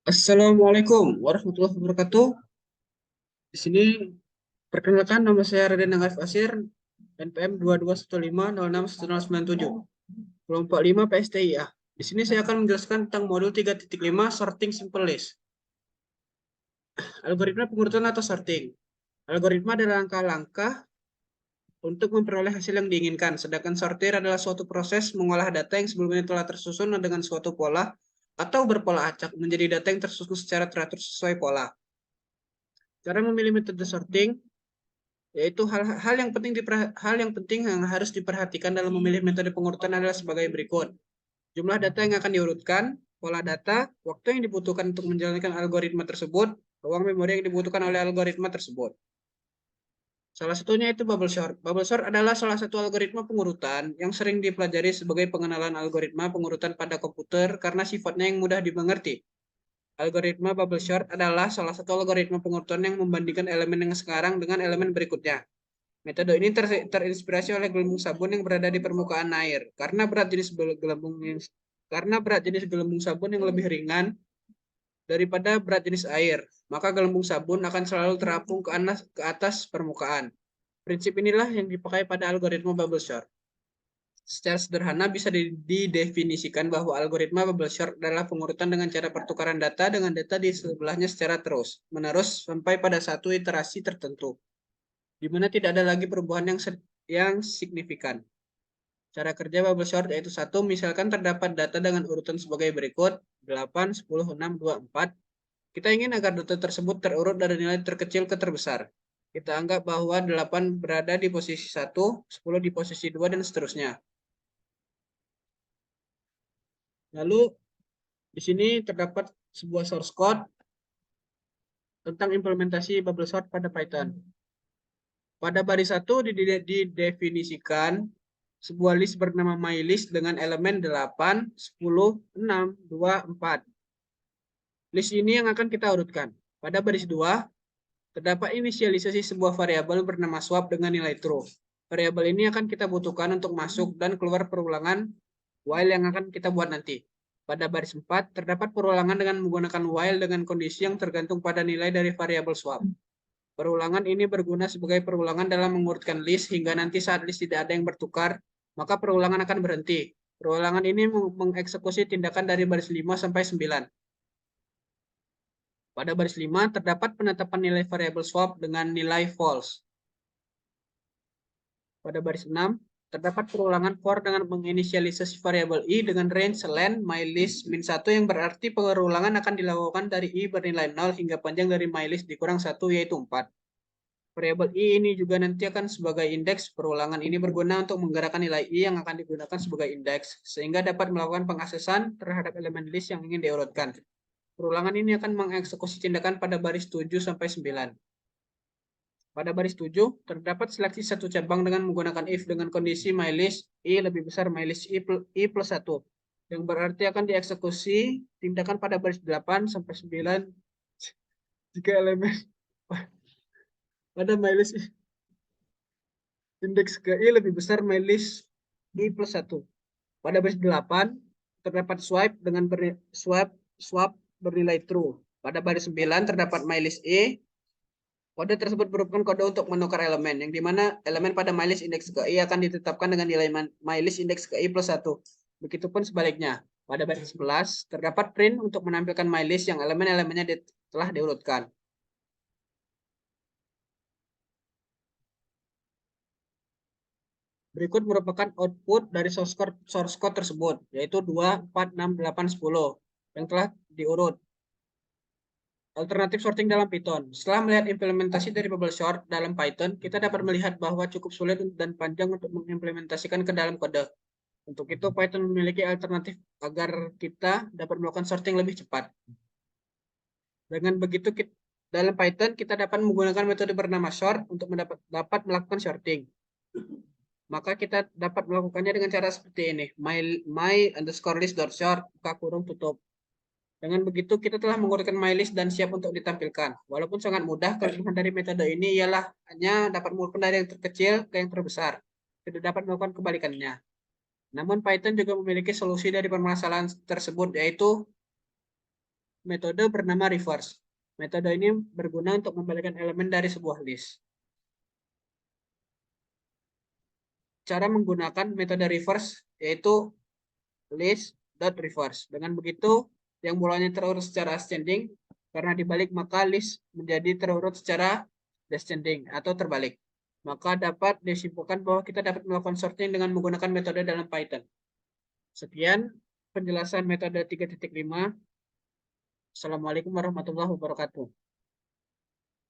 Assalamualaikum warahmatullahi wabarakatuh. Di sini perkenalkan nama saya Raden Arif Asir, NPM 2215061097, kelompok 5 PSTIA. Di sini saya akan menjelaskan tentang modul 3.5 sorting simple list. Algoritma pengurutan atau sorting. Algoritma adalah langkah-langkah untuk memperoleh hasil yang diinginkan, sedangkan sortir adalah suatu proses mengolah data yang sebelumnya telah tersusun dengan suatu pola atau berpola acak menjadi data yang tersusun secara teratur sesuai pola. Cara memilih metode sorting yaitu hal yang penting yang harus diperhatikan dalam memilih metode pengurutan adalah sebagai berikut. Jumlah data yang akan diurutkan, pola data, waktu yang dibutuhkan untuk menjalankan algoritma tersebut, ruang memori yang dibutuhkan oleh algoritma tersebut. Salah satunya itu bubble sort. Bubble sort adalah salah satu algoritma pengurutan yang sering dipelajari sebagai pengenalan algoritma pengurutan pada komputer karena sifatnya yang mudah dimengerti. Algoritma bubble sort adalah salah satu algoritma pengurutan yang membandingkan elemen yang sekarang dengan elemen berikutnya. Metode ini terinspirasi oleh gelembung sabun yang berada di permukaan air. Karena berat jenis gelembung sabun yang lebih ringan daripada berat jenis air, maka gelembung sabun akan selalu terapung ke atas permukaan. Prinsip inilah yang dipakai pada algoritma bubble sort. Secara sederhana bisa didefinisikan bahwa algoritma bubble sort adalah pengurutan dengan cara pertukaran data dengan data di sebelahnya secara terus-menerus sampai pada satu iterasi tertentu, di mana tidak ada lagi perubahan yang signifikan. Cara kerja bubble sort yaitu satu, misalkan terdapat data dengan urutan sebagai berikut, 8, 10, 6, 2, 4. Kita ingin agar data tersebut terurut dari nilai terkecil ke terbesar. Kita anggap bahwa 8 berada di posisi 1, 10 di posisi 2, dan seterusnya. Lalu di sini terdapat sebuah source code tentang implementasi bubble sort pada Python. Pada baris 1 didefinisikan sebuah list bernama mylist dengan elemen 8, 10, 6, 2, 4. List ini yang akan kita urutkan. Pada baris 2, terdapat inisialisasi sebuah variabel bernama swap dengan nilai true. Variabel ini akan kita butuhkan untuk masuk dan keluar perulangan while yang akan kita buat nanti. Pada baris 4, terdapat perulangan dengan menggunakan while dengan kondisi yang tergantung pada nilai dari variabel swap. Perulangan ini berguna sebagai perulangan dalam mengurutkan list hingga nanti saat list tidak ada yang bertukar, maka perulangan akan berhenti. Perulangan ini mengeksekusi tindakan dari baris 5 sampai 9. Pada baris 5, terdapat penetapan nilai variabel swap dengan nilai false. Pada baris 6, terdapat perulangan for dengan menginisialisasi variabel i dengan range len mylist min 1 yang berarti perulangan akan dilakukan dari i bernilai 0 hingga panjang dari mylist dikurang 1 yaitu 4. Variabel i ini juga nanti akan sebagai indeks. Perulangan ini berguna untuk menggerakkan nilai i yang akan digunakan sebagai indeks sehingga dapat melakukan pengaksesan terhadap elemen list yang ingin diurutkan. Perulangan ini akan mengeksekusi tindakan pada baris 7 sampai 9. Pada baris 7, terdapat seleksi satu cabang dengan menggunakan if dengan kondisi mylist i lebih besar mylist i plus 1. Yang berarti akan dieksekusi tindakan pada baris 8 sampai 9 jika elemen pada mylist indeks ke i lebih besar mylist i plus 1. Pada baris 8, terdapat swap bernilai true. Pada baris 9, terdapat mylist i. Kode tersebut merupakan kode untuk menukar elemen, yang dimana elemen pada mylist indeks ke i akan ditetapkan dengan nilai mylist indeks ke i plus 1. Begitupun sebaliknya. Pada baris 11, terdapat print untuk menampilkan mylist yang elemen-elemennya telah diurutkan. Berikut merupakan output dari source code tersebut, yaitu 2, 4, 6, 8, 10, yang telah diurut. Alternatif sorting dalam Python. Setelah melihat implementasi dari bubble sort dalam Python, kita dapat melihat bahwa cukup sulit dan panjang untuk mengimplementasikan ke dalam kode. Untuk itu, Python memiliki alternatif agar kita dapat melakukan sorting lebih cepat. Dengan begitu, dalam Python kita dapat menggunakan metode bernama sort untuk dapat melakukan sorting. Maka kita dapat melakukannya dengan cara seperti ini. my_list.sort, buka kurung tutup. Dengan begitu, kita telah mengurutkan mylist dan siap untuk ditampilkan. Walaupun sangat mudah, kelebihan dari metode ini ialah hanya dapat mengurutkan dari yang terkecil ke yang terbesar. Tidak dapat melakukan kebalikannya. Namun, Python juga memiliki solusi dari permasalahan tersebut, yaitu metode bernama reverse. Metode ini berguna untuk membalikkan elemen dari sebuah list. Cara menggunakan metode reverse yaitu list.reverse. Dengan begitu, yang mulanya terurut secara ascending, karena dibalik maka list menjadi terurut secara descending atau terbalik. Maka dapat disimpulkan bahwa kita dapat melakukan sorting dengan menggunakan metode dalam Python. Sekian penjelasan metode 3.5. Assalamualaikum warahmatullahi wabarakatuh.